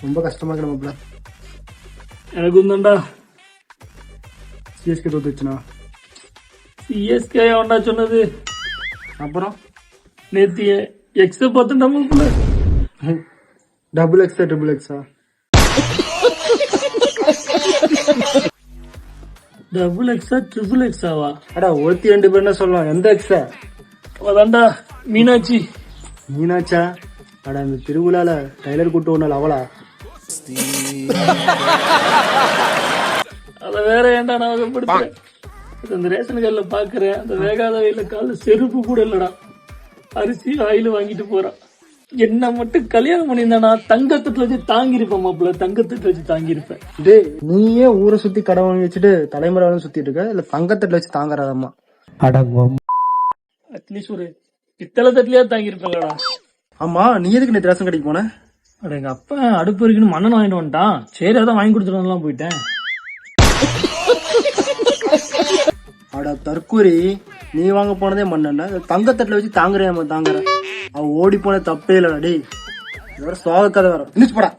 ரொம்ப கஷ்டமா இருக்கு மாப்பிள்ள. எனக்கு தான்டா. சிஎஸ்கே தோத்துச்சுண்ணா. சிஎஸ்கே அவன்டா சொன்னது. அப்புறம் நேத்திய எக்ஸ் பார்த்துட்டா மாப்பிள்ள. டபுள் எக்ஸா ட்ரிபிள் எக்ஸா? டபுள் எக்ஸா ட்ரிபிள் எக்ஸாவா? அடா ஒருத்தி 2 பேர் என்ன சொல்லலாம். எந்த எக்ஸா? அதான்டா மீனாட்சி. மீனாட்சா? அடா இந்த திருவிழால டைலர் கூட்டு ஒண்ணு அவளா? அத வேற ஏன்டா நான் வகைப்படுத்துறேன். அந்த ரேஷன் கடையில பாக்குறேன், அந்த வேகாத வெயில கால செருப்பு கூட இல்லடா. அரிசி ஆயில் வாங்கிட்டு போறான். என்ன மட்டும் கல்யாணம் பண்ணியிருந்தானா தங்கத்தட்டுல வச்சு தாங்கிருப்பேன் மாப்பிள்ள. தங்கத்தட்டுல வச்சு தாங்கிருப்பேன். டே நீயே ஊரை சுத்தி கடை வாங்கி வச்சுட்டு தலைமுறை சுத்திட்டு இருக்க, இல்ல தங்கத்தட்டுல வச்சு தாங்கறாதம்மா? அட்லீஸ்ட் ஒரு பித்தளை தட்டுலயா தாங்கிருப்பேன்டா. ஆமா, நீ எதுக்கு நேற்று ரேஷன் கடைக்கு போன? அட எங்க அப்பா அடுப்பு இருக்குன்னு மண்ணன் வாங்கிட்டு வந்துட்டான். சரி அதான் வாங்கி கொடுத்துட்டு போயிட்டேன். அட தற்கூரி, நீ வாங்க போனதே மண்ணெண்ண, தங்கத்தட்டுல வச்சு தாங்குறேன் தாங்குற. அவ ஓடி போன தப்பே இல்லடா. டேய் இதோட சோக கதை வர போடா.